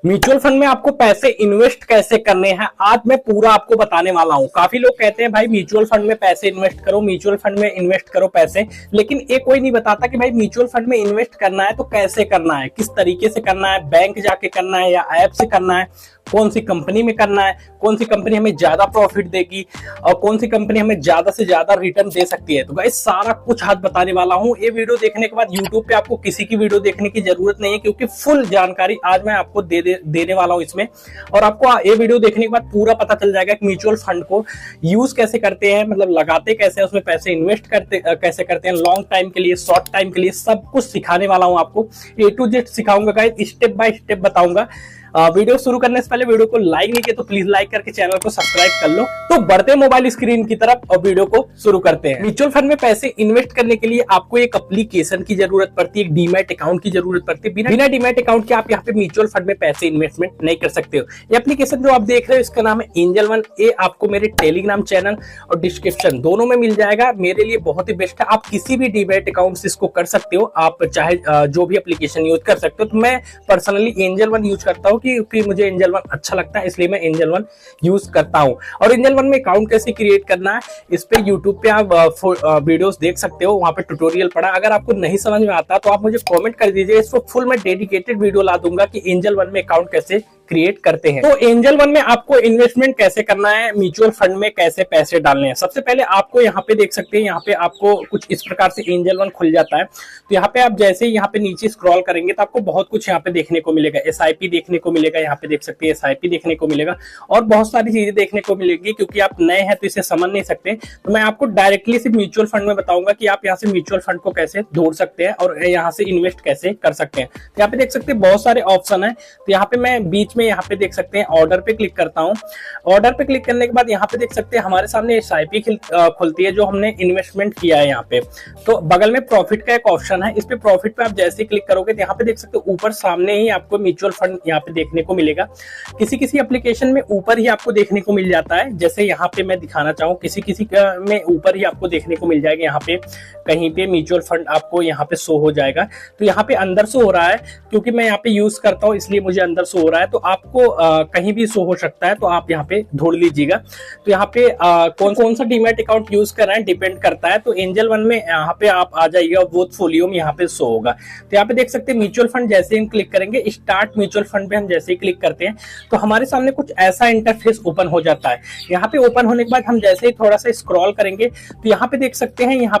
Mutual fund में आपको पैसे इन्वेस्ट कैसे करने हैं आज मैं पूरा आपको बताने वाला हूं। काफी लोग कहते हैं भाई म्यूचुअल फंड में पैसे इन्वेस्ट करो, म्यूचुअल फंड में इन्वेस्ट करो पैसे, लेकिन ये कोई नहीं बताता कि भाई म्यूचुअल फंड में इन्वेस्ट करना है तो कैसे करना है, किस तरीके से करना है, बैंक जाके करना है या ऐप से करना है, कौन सी कंपनी में करना है, कौन सी कंपनी हमें ज्यादा प्रॉफिट देगी और कौन सी कंपनी हमें ज्यादा से ज्यादा रिटर्न दे सकती है। तो गाइस सारा कुछ आज बताने वाला हूं। ये वीडियो देखने के बाद YouTube पे आपको किसी की वीडियो देखने की जरूरत नहीं है, क्योंकि फुल जानकारी आज मैं आपको देने वाला हूं इसमें। और आपको ये वीडियो देखने के बाद पूरा पता चल जाएगा कि म्यूचुअल फंड को यूज कैसे करते हैं, मतलब लगाते कैसे हैं, उसमें पैसे इन्वेस्ट करते कैसे करते हैं, लॉन्ग टाइम के लिए, शॉर्ट टाइम के लिए, सब कुछ सिखाने वाला हूं आपको। A to Z सिखाऊंगा गाइस, स्टेप बाय स्टेप बताऊंगा। वीडियो शुरू करने से पहले वीडियो को लाइक नहीं किया तो प्लीज लाइक करके चैनल को सब्सक्राइब कर लो। तो बढ़ते मोबाइल स्क्रीन की तरफ और वीडियो को शुरू करते हैं। म्यूचुअल फंड में पैसे इन्वेस्ट करने के लिए आपको एक एप्लीकेशन की जरूरत पड़ती है, एक डीमैट अकाउंट की जरूरत पड़ती है। बिना डीमैट अकाउंट के आप यहाँ पे म्यूचुअल फंड में पैसे इन्वेस्टमेंट नहीं कर सकते हो। ये एप्लीकेशन जो आप देख रहे हो इसका नाम है एंजल वन। ये आपको मेरे टेलीग्राम चैनल और डिस्क्रिप्शन दोनों में मिल जाएगा। मेरे लिए बहुत ही बेस्ट है। आप किसी भी डीमैट अकाउंट से इसको कर सकते हो, आप चाहे जो भी एप्लीकेशन यूज कर सकते हो। तो मैं पर्सनली एंजल वन यूज करता हूँ क्योंकि मुझे एंजल वन अच्छा लगता है, इसलिए मैं एंजल वन यूज करता हूं। और एंजल वन में अकाउंट कैसे क्रिएट करना है इस पे यूट्यूब पे आप वीडियोस देख सकते हो, वहां पे ट्यूटोरियल पड़ा। अगर आपको नहीं समझ में आता तो आप मुझे कमेंट कर दीजिए, इसको फुल मैं डेडिकेटेड वीडियो ला दूंगा कि एंजल वन में अकाउंट कैसे क्रिएट करते हैं। तो एंजल वन में आपको इन्वेस्टमेंट कैसे करना है, म्यूचुअल फंड में कैसे पैसे डालने हैं। सबसे पहले आपको यहाँ पे देख सकते हैं, यहाँ पे आपको कुछ इस प्रकार से एंजल वन खुल जाता है। तो यहाँ पे आप जैसे ही यहाँ पे नीचे स्क्रॉल करेंगे तो आपको बहुत कुछ यहाँ पे देखने को मिलेगा। SIP देखने को मिलेगा, यहाँ पे देख सकते हैं SIP देखने को मिलेगा और बहुत सारी चीजें देखने को मिलेगी। क्योंकि आप नए हैं तो इसे समझ नहीं सकते, तो मैं आपको डायरेक्टली सिर्फ म्यूचुअल फंड में बताऊंगा कि आप यहाँ से म्यूचुअल फंड को कैसे ढूंढ सकते हैं और यहाँ से इन्वेस्ट कैसे कर सकते हैं। यहाँ पे देख सकते हैं बहुत सारे ऑप्शन है। तो यहाँ पे मैं बीच में यहाँ पे देख सकते हैं ऑर्डर पे क्लिक करता हूं। ऑर्डर पे क्लिक करने के बाद यहाँ पे देख सकते हैं हमारे सामने SIP खुलती है जो हमने इन्वेस्टमेंट किया है। यहाँ पे तो बगल में प्रॉफिट का एक ऑप्शन है, इस पे प्रॉफिट पे आप जैसे ही क्लिक करोगे तो यहाँ पे देख सकते हो ऊपर सामने ही आपको म्यूचुअल फंड यहाँ पे देखने को मिलेगा। किसी किसी एप्लीकेशन में ऊपर ही आपको देखने को मिल जाता है, जैसे यहाँ पे मैं दिखाना चाहूँ, किसी किसी में ऊपर ही आपको देखने को मिल जाएगा। यहाँ पे कहीं पे म्यूचुअल फंड आपको यहाँ पे शो हो जाएगा। तो यहाँ पे अंदर शो हो रहा है, क्योंकि मैं यहाँ पे यूज करता हूँ इसलिए मुझे अंदर शो हो रहा है। तो आपको कहीं भी शो हो सकता है, तो आप यहाँ पे ढूंढ लीजिएगा। तो यहाँ पे कौन सा डीमैट अकाउंट यूज कर रहे हैं डिपेंड करता है। तो एंजल वन में यहाँ पे आप आ जाइएगा, पोर्टफोलियो में यहाँ पे शो होगा। तो यहाँ पे देख सकते हैं म्यूचुअल फंड, जैसे हम क्लिक करेंगे स्टार्ट म्यूचुअल फंड पे हम जैसे ही क्लिक करते हैं तो हमारे सामने कुछ ऐसा इंटरफेस ओपन हो जाता है। यहाँ पे ओपन होने के बाद हम जैसे ही थोड़ा सा स्क्रॉल करेंगे तो यहाँ पे देख सकते हैं यहाँ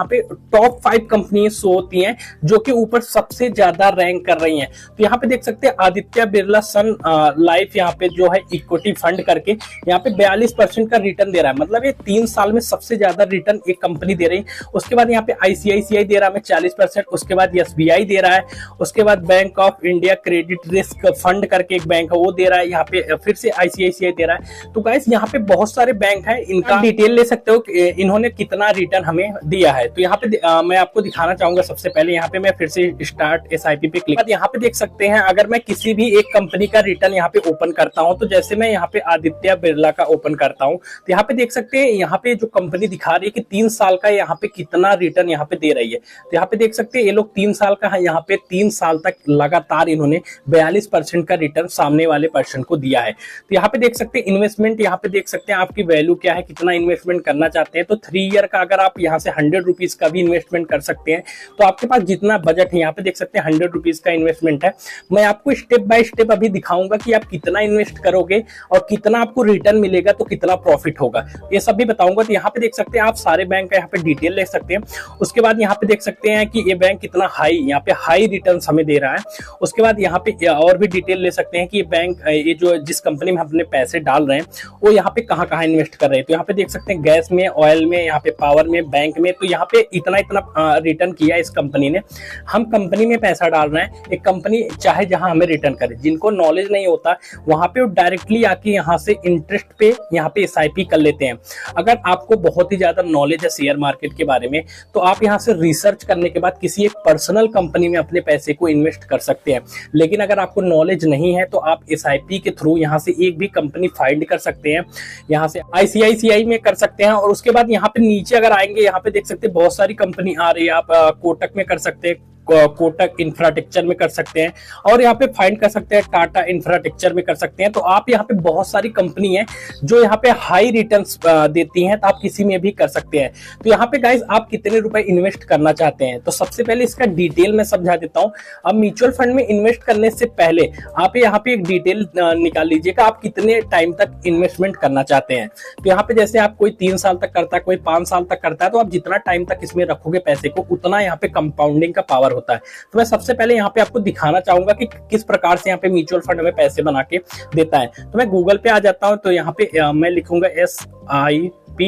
पे टॉप 5 कंपनी शो होती हैं जो कि ऊपर सबसे ज्यादा रैंक कर रही हैं। तो यहाँ पे देख सकते हैं आदित्य बिरला सन लाइफ यहाँ पे जो है इक्विटी फंड करके यहाँ पे 42% का रिटर्न दे रहा है। मतलब ये 3 साल में सबसे ज्यादा रिटर्न एक कंपनी दे रही है। उसके बाद यहाँ पे ICICI दे रहा है 40%, उसके बाद SBI दे रहा है, उसके बाद bank of India credit risk fund करके एक बैंक है वो दे रहा है, यहाँ पे फिर से ICICI दे रहा है। तो गाइस यहाँ पे बहुत सारे बैंक है, इनका डिटेल ले सकते हो कि इन्होंने कितना रिटर्न हमें दिया है। तो यहाँ पे मैं आपको दिखाना चाहूंगा। सबसे पहले यहाँ पे मैं फिर से स्टार्ट SIP पे क्लिक, यहाँ पे देख सकते हैं अगर मैं किसी भी एक कंपनी का रिटर्न यहाँ पे ओपन करता हूं, तो जैसे मैं यहाँ पे आदित्य बिरला का ओपन करता हूं तो यहाँ पे देख सकते हैं यहाँ पे जो कंपनी दिखा रही है कि 3 साल का यहाँ पे कितना रिटर्न यहाँ पे दे रही है। तो यहाँ पे देख सकते हैं ये लोग 3 साल का है, यहाँ पे 3 साल तक लगातार इन्होंने 42% का रिटर्न सामने वाले पर्सन को दिया है। तो यहाँ पे देख सकते हैं इन्वेस्टमेंट, यहाँ पे देख सकते हैं आपकी वैल्यू क्या है, कितना इन्वेस्टमेंट करना चाहते हैं। तो 3 ईयर का अगर आप यहाँ से 100 रुपीज का भी इन्वेस्टमेंट कर सकते हैं, तो आपके पास जितना बजट है यहाँ पे देख सकते हैं 100 रुपीज का इन्वेस्टमेंट है। मैं आपको स्टेप बाय स्टेप अभी दिखाऊंगा कि आप कितना इन्वेस्ट करोगे और कितना आपको रिटर्न मिलेगा, तो कितना प्रॉफिट होगा, ये सब भी बताऊंगा। तो यहाँ पे देख सकते हैं आप सारे बैंक का यहाँ पे डिटेल ले सकते हैं। उसके बाद यहाँ पे देख सकते हैं कि ये बैंक कितना हाई, यहाँ पे हाई रिटर्न हमें दे रहा है। उसके बाद यहाँ पे और भी डिटेल ले सकते हैं कि ये बैंक, ये जो जिस कंपनी में अपने पैसे डाल रहे हैं वो यहाँ पे कहाँ कहाँ इन्वेस्ट कर रहे हैं। तो यहाँ पे देख सकते हैं गैस में, ऑयल में, यहाँ पे पावर में, बैंक में। तो यहाँ पे इतना रिटर्न किया इस कंपनी ने। हम कंपनी में पैसा डाल रहे हैं, एक कंपनी चाहे जहां हमें रिटर्न करे। जिनको नॉलेज नहीं होता वहां पे वो डायरेक्टली आके यहाँ से इंटरेस्ट पे यहाँ पे SIP कर लेते हैं। अगर आपको बहुत ही ज्यादा नॉलेज है शेयर मार्केट के बारे में तो आप यहाँ से रिसर्च करने के बाद किसी एक पर्सनल कंपनी में अपने पैसे को इन्वेस्ट कर सकते हैं। लेकिन अगर आपको नॉलेज नहीं है तो आप SIP के थ्रू यहाँ से एक भी कंपनी फाइंड कर सकते हैं। यहाँ से ICICI में कर सकते हैं और उसके बाद यहाँ पे नीचे अगर आएंगे, यहाँ पे देख सकते हैं बहुत सारी कंपनी आ रही है। आप कोटक में कर सकते हैं, कोटक इंफ्रास्ट्रक्चर में कर सकते हैं, और यहाँ पे फाइंड कर सकते हैं टाटा इंफ्रास्ट्रक्चर में कर सकते हैं। तो आप यहाँ पे बहुत सारी कंपनी है जो यहाँ पे हाई रिटर्न्स देती हैं, तो आप किसी में भी कर सकते हैं। तो यहाँ पे गाइस आप कितने रुपए इन्वेस्ट करना चाहते हैं, तो सबसे पहले इसका डिटेल में समझा देता हूँ। अब म्यूचुअल फंड में इन्वेस्ट करने से पहले आप यहाँ पे एक डिटेल निकाल लीजिएगा, आप कितने टाइम तक इन्वेस्टमेंट करना चाहते हैं। तो यहाँ पे जैसे आप कोई 3 साल तक करता है, कोई 5 साल तक करता है, तो आप जितना टाइम तक इसमें रखोगे पैसे को, उतना यहाँ पे कंपाउंडिंग का पावर होता है। तो मैं सबसे पहले यहाँ पे आपको दिखाना चाहूंगा कि किस प्रकार से यहाँ पे म्यूचुअल फंड में पैसे बना के देता है। तो मैं गूगल पे आ जाता हूँ, तो यहाँ पे मैं लिखूंगा SIP,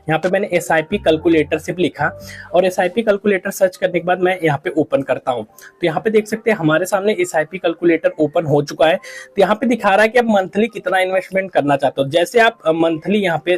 यहाँ पे मैंने SIP कैलकुलेटर सिर्फ लिखा, और SIP कैलकुलेटर सर्च करने के बाद मैं यहाँ पे ओपन करता हूँ। तो यहाँ पे देख सकते हैं हमारे सामने SIP कैलकुलेटर ओपन हो चुका है। तो यहाँ पे दिखा रहा है कि आप मंथली कितना इन्वेस्टमेंट करना चाहते हो। जैसे आप मंथली यहाँ पे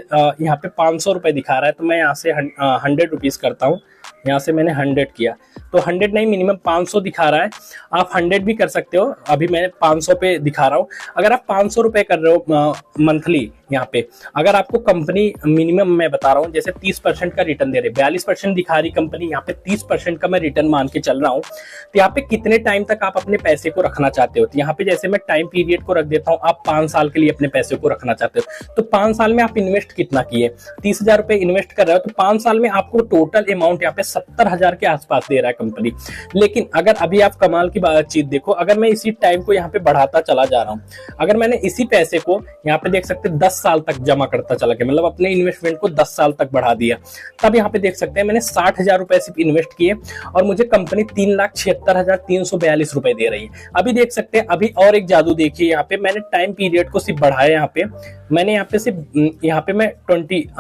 500 रुपए दिखा रहा है, तो मैं यहाँ से 100 रुपीज करता हूँ। यहाँ से मैंने 100 किया, तो 100 नहीं, मिनिमम 500 दिखा रहा है। आप 100 भी कर सकते हो, अभी मैं 500 पे दिखा रहा हूँ। अगर आप 500 रुपए कर रहे हो मंथली, यहाँ पे अगर आपको कंपनी मिनिमम मैं बता रहा हूँ, जैसे 30% का रिटर्न दे रहे, 42% दिखा रही कंपनी, यहाँ पे 30% का मैं रिटर्न मान के चल रहा हूँ। तो यहाँ पे कितने टाइम तक आप अपने पैसे को रखना चाहते हो, तो यहाँ पे जैसे मैं टाइम पीरियड को रख देता हूँ, आप 5 साल के लिए अपने पैसे को रखना चाहते हो। तो 5 साल में आप इन्वेस्ट कितना किए, 30,000 रुपए इन्वेस्ट कर रहे हो, तो 5 साल में आपको टोटल अमाउंट यहाँ पे 70,000 के आसपास दे रहा है कंपनी। लेकिन अगर अभी आप कमाल की चीज देखो, अगर मैं इसी टाइम को यहाँ पे बढ़ाता चला जा रहा हूँ, अगर मैंने इसी पैसे को यहाँ पे देख सकते 10 साल तक जमा करता चला गया, मतलब अपने इन्वेस्टमेंट को 10 साल तक बढ़ा दिया, तब यहाँ पे देख सकते हैं मैंने 60,000 रुपए सिर्फ इन्वेस्ट किए और मुझे कंपनी 3,76,342 रुपए दे रही है। अभी देख सकते हैं, अभी और एक जादू देखिए, यहाँ पे मैंने टाइम पीरियड को सिर्फ बढ़ाया, यहाँ पे मैंने यहाँ पे सिर्फ यहाँ पे मैं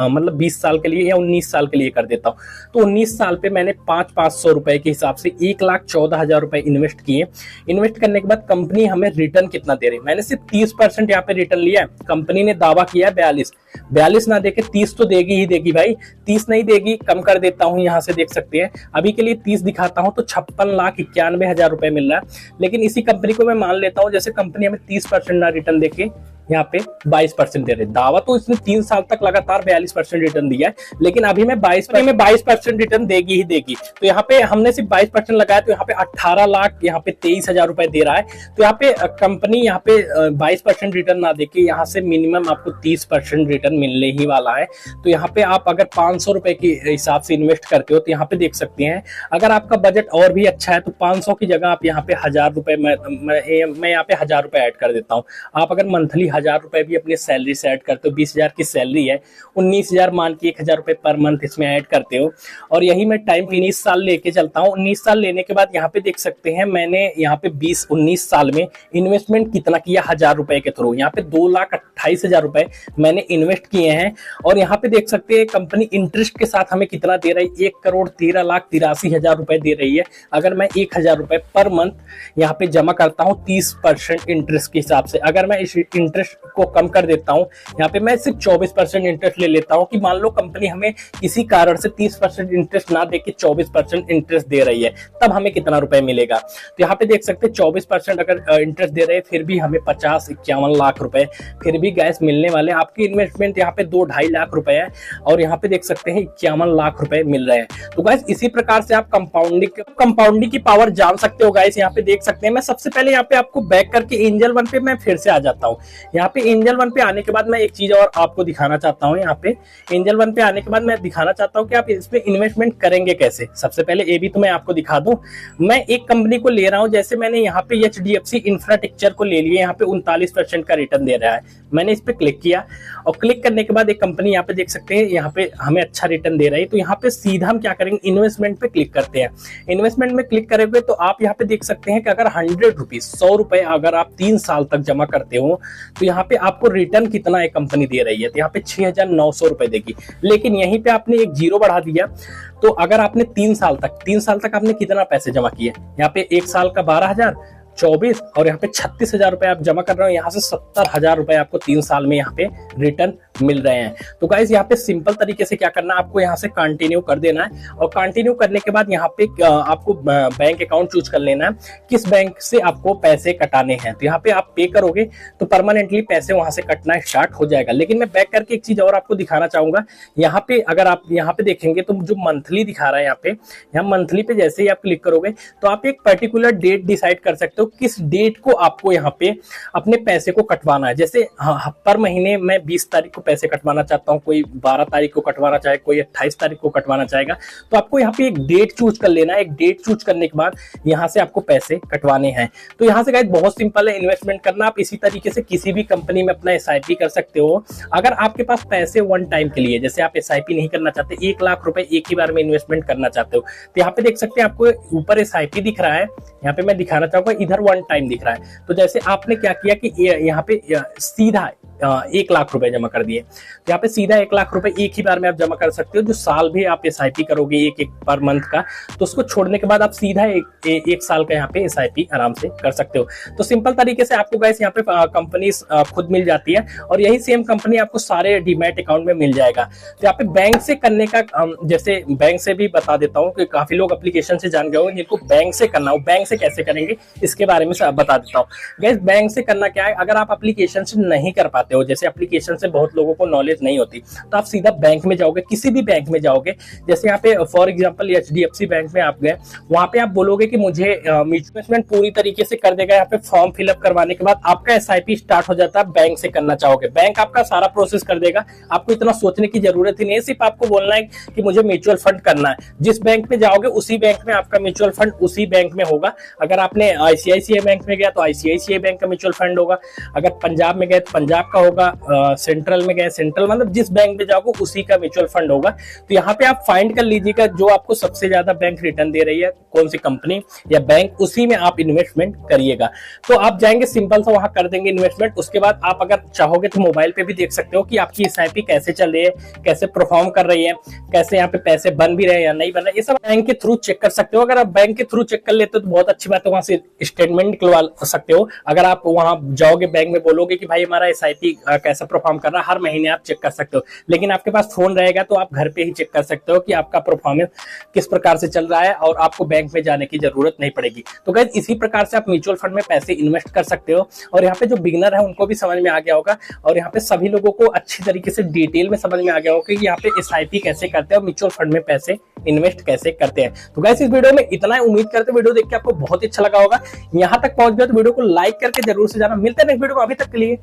मतलब 20 साल के लिए या 19 साल के लिए कर देता हूँ। तो 19 साल पे मैंने 500 रुपए के हिसाब से 1,14,000 रुपए इन्वेस्ट किए। इन्वेस्ट करने के बाद कंपनी हमें रिटर्न कितना दे रही है, मैंने सिर्फ 30% यहाँ पे रिटर्न लिया है। कंपनी ने दावा किया 42 ना देके 30 तो देगी ही देगी भाई, 30 नहीं देगी, कम कर देता हूँ, यहाँ से देख सकते हैं अभी के लिए 30 दिखाता हूँ तो 56,91,000 रुपए मिल रहा है। लेकिन इसी कंपनी को मैं मान लेता हूँ, जैसे कंपनी हमें 30% ना रिटर्न देके यहाँ पे 22% दे रहे। दावा तो इसने 3 साल तक लगातार 42% रिटर्न दिया है, लेकिन अभी मैं 22% रिटर्न देगी ही देगी। तो यहाँ पे हमने सिर्फ 22% लगाया, तो यहाँ पे 18,23,000 रुपए दे रहा है। तो यहाँ पे कंपनी यहाँ पे 22% रिटर्न ना देके यहाँ से मिनिमम आपको 30% रिटर्न मिलने ही वाला है। तो यहाँ पे आप अगर 500 रुपए के हिसाब से इन्वेस्ट करते हो, तो यहाँ पे देख सकते हैं अगर आपका बजट और भी अच्छा है तो 500 की जगह आप यहाँ पे 1,000 रुपए मैं यहाँ पे 1,000 रुपए ऐड कर देता हूँ। आप अगर मंथली 1,000 रुपए भी अपनी सैलरी से ऐड करते हो, 20,000 की सैलरी है, 19,000 मान के 1,000 रुपए पर मंथ इसमें ऐड करते हो। और यही मैं टाइम 19 साल लेके चलता हूँ। 19 साल लेने के बाद यहाँ पे देख सकते हैं मैंने यहाँ पे 19 साल में इन्वेस्टमेंट कितना किया 1,000 रुपए के थ्रू, यहाँ पे 2,28,000 रुपए मैंने इन्वेस्ट किए हैं। और यहाँ पे देख सकते हैं कंपनी इंटरेस्ट के साथ हमें कितना दे रही है, 1,13,83,000 रुपए दे रही है। अगर मैं 1,000 रुपए पर मंथ यहाँ पे जमा करता हूँ 30% इंटरेस्ट के हिसाब से, अगर मैं इस इंटरेस्ट को कम कर देता हूं, यहाँ पे मैं सिर्फ 24% इंटरेस्ट ले लेता हूं कि मान लो कंपनी हमें किसी कारण से 30% इंटरेस्ट ना देके 24% इंटरेस्ट दे रही है, तब हमें कितना रुपए मिलेगा। तो यहाँ पे देख सकते हैं 24% अगर इंटरेस्ट दे रहे हैं, फिर भी हमें 50-51 लाख रुपए फिर भी गैस मिलने वाले। आपकी इन्वेस्टमेंट यहाँ पे 2-2.5 लाख रुपए है और यहाँ पे देख सकते हैं 51 लाख रुपए मिल रहे हैं। तो गैस इसी प्रकार से आप कंपाउंडिंग की पावर जान सकते हो। गैस यहाँ पे देख सकते हैं, मैं सबसे पहले यहाँ पे आपको बैक करके एंजल वन पे मैं फिर से आ जाता हूँ। यहाँ पे एंजल वन पे आने के बाद मैं एक चीज और आपको दिखाना चाहता हूँ। यहाँ पे एंजल वन पे आने के बाद मैं दिखाना चाहता हूँ कि आप इसमें इन्वेस्टमेंट करेंगे कैसे। सबसे पहले ये भी तो मैं आपको दिखा दूं, मैं एक कंपनी को ले रहा हूँ, जैसे मैंने यहाँ पे HDFC इंफ्रास्ट्रक्चर को ले लिया, यहाँ पे 39% का रिटर्न दे रहा है। मैंने इस पे क्लिक किया और क्लिक करने के बाद एक कंपनी यहाँ पे देख सकते हैं, यहाँ पे हमें अच्छा रिटर्न दे रहा है। तो यहाँ पे सीधा हम क्या करेंगे, इन्वेस्टमेंट पे क्लिक करते हैं। इन्वेस्टमेंट में क्लिक करेंगे तो आप यहाँ पे देख सकते हैं कि अगर 100 रुपए अगर आप 3 साल तक जमा करते हो तो यहाँ पे आपको रिटर्न कितना एक कंपनी दे रही है, तो यहाँ पे 6,900 रुपए देगी। लेकिन यहीं पे आपने एक जीरो बढ़ा दिया, तो अगर आपने 3 साल तक आपने कितना पैसे जमा किए, यहाँ पे 1 साल का 12,000, 24 और यहाँ पे 36,000 रुपए आप जमा कर रहे हो, यहाँ से 70,000 रुपए आपको 3 साल में यहाँ पे रिटर्न मिल रहे हैं। तो गाइस यहाँ पे सिंपल तरीके से क्या करना है, आपको यहाँ से कंटिन्यू कर देना है और कंटिन्यू करने के बाद यहाँ पे आपको बैंक अकाउंट चूज कर लेना है किस बैंक से आपको पैसे कटाने हैं। तो यहाँ पे आप पे करोगे तो परमानेंटली पैसे वहां से कटना स्टार्ट हो जाएगा। लेकिन मैं बैक करके एक चीज और आपको दिखाना चाहूंगा। यहाँ पे अगर आप यहाँ पे देखेंगे तो जो मंथली दिखा रहा है यहाँ मंथली पे जैसे ही आप क्लिक करोगे तो आप एक पर्टिकुलर डेट डिसाइड कर सकते हो किस डेट को आपको यहाँ पे अपने पैसे को कटवाना है। जैसे पर महीने मैं 20 तारीख को पैसे कटवाना चाहता हूँ, कोई 12 तारीख को कटवाना चाहे, कोई 28 तारीख को कटवाना चाहेगा। तो आपको यहाँ पे एक डेट चूज कर लेना है। एक डेट चूज करने के बाद यहाँ से आपको पैसे कटवाने हैं। तो यहाँ से गाइस बहुत सिंपल है इन्वेस्टमेंट करना। आप इसी तरीके से किसी भी कंपनी में अपना एसआईपी कर सकते हो। अगर आपके पास पैसे वन टाइम के लिए, जैसे आप एसआईपी नहीं करना चाहते, 1 लाख रुपए एक ही बार में इन्वेस्टमेंट करना चाहते हो, तो यहाँ पे देख सकते हैं आपको ऊपर एसआईपी दिख रहा है। यहाँ पे मैं दिखाना चाहूंगा, इधर वन टाइम दिख रहा है। तो जैसे आपने क्या किया कि यहाँ पे सीधा 1 लाख रुपए जमा कर दिए, तो यहाँ पे सीधा 1 लाख रुपए एक ही बार में आप जमा कर सकते हो। जो साल भी आप एसआईपी करोगे एक पर मंथ का, तो उसको छोड़ने के बाद आप सीधा एक साल का यहाँ पे एसआईपी आराम से कर सकते हो। तो सिंपल तरीके से आपको गाइस यहाँ पे कंपनी खुद मिल जाती है और यही सेम कंपनी आपको सारे डीमैट अकाउंट में मिल जाएगा। तो यहाँ पे बैंक से करने का जैसे बैंक से भी बता देता हूँ कि काफी लोग एप्लीकेशन से जान गए हो, जिनको बैंक से करना हो। बैंक से कैसे करेंगे इसके बारे में बता देता हूँ। गाइस बैंक से करना क्या है, अगर आप एप्लीकेशन से नहीं कर पाते हो, जैसे एप्लीकेशन से बहुत लोगों को नॉलेज नहीं होती, तो आप सीधा बैंक में जाओगे, किसी भी बैंक में जाओगे। जैसे यहाँ पे फॉर एग्जांपल एचडीएफसी बैंक में आप गए, वहां पे आप बोलोगे कि मुझे म्यूचुअल पूरी तरीके से कर देगा। यहाँ पे फॉर्म फिलअप करवाने के बाद आपका एसआईपी स्टार्ट हो जाता है। बैंक से करना चाहोगे, बैंक आपका सारा प्रोसेस कर देगा। आपको इतना सोचने की जरूरत ही नहीं है, सिर्फ आपको बोलना है कि मुझे म्यूचुअल फंड करना है। जिस बैंक में जाओगे उसी बैंक में आपका म्यूचुअल फंड उसी बैंक में होगा। अगर आपने आईसीआईसीआई बैंक में गया तो आईसीआईसीआई बैंक का म्यूचुअल फंड होगा। अगर पंजाब में गए तो पंजाब का होगा, सेंट्रल में गए सेंट्रल, मतलब जिस बैंक में जाओगे उसी का म्यूचुअल फंड होगा। तो यहाँ पे आप फाइंड कर लीजिएगा जो आपको सबसे ज्यादा बैंक रिटर्न दे रही है, कौन सी कंपनी या बैंक, उसी में आप इन्वेस्टमेंट करिएगा। तो आप जाएंगे सिंपल सा वहां कर देंगे इन्वेस्टमेंट। उसके बाद आप अगर चाहोगे तो मोबाइल पे भी देख सकते हो कि आपकी एसआईपी कैसे चल रही है, कैसे परफॉर्म कर रही है, कैसे यहाँ पे पैसे बन भी रहे हैं या नहीं बन रहे, ये सब बैंक के थ्रू चेक कर सकते हो। अगर आप बैंक के थ्रू चेक कर लेते हो तो बहुत अच्छी बात है, वहां से स्टेटमेंट निकलवा सकते हो। अगर आप वहां जाओगे बैंक में बोलोगे कि भाई हमारा एसआईपी कैसा परफॉर्म कर रहा है, हर महीने आप चेक कर सकते हो। लेकिन आपके पास फोन रहेगा तो आप घर पे ही चेक कर सकते हो कि आपका परफॉर्मेंस किस प्रकार से चल रहा है और आपको बैंक में जाने की जरूरत नहीं पड़ेगी। तो गाइस इसी प्रकार से आप म्यूचुअल फंड में पैसे इन्वेस्ट कर सकते हो। और यहाँ पे जो बिगिनर है उनको भी समझ में आ गया होगा और यहाँ पे सभी लोगों को अच्छी तरीके से डिटेल में समझ में आ गया होगा कि यहाँ पे एसआईपी कैसे करते हैं और म्यूचुअल फंड में पैसे इन्वेस्ट कैसे करते हैं। तो गाइस इस वीडियो में इतना ही, उम्मीद करते वीडियो देख के आपको बहुत अच्छा लगा होगा। यहाँ तक पहुंच गया तो वीडियो को लाइक करके जरूर से जाना। मिलते हैं नेक्स्ट वीडियो में, अभी तक के लिए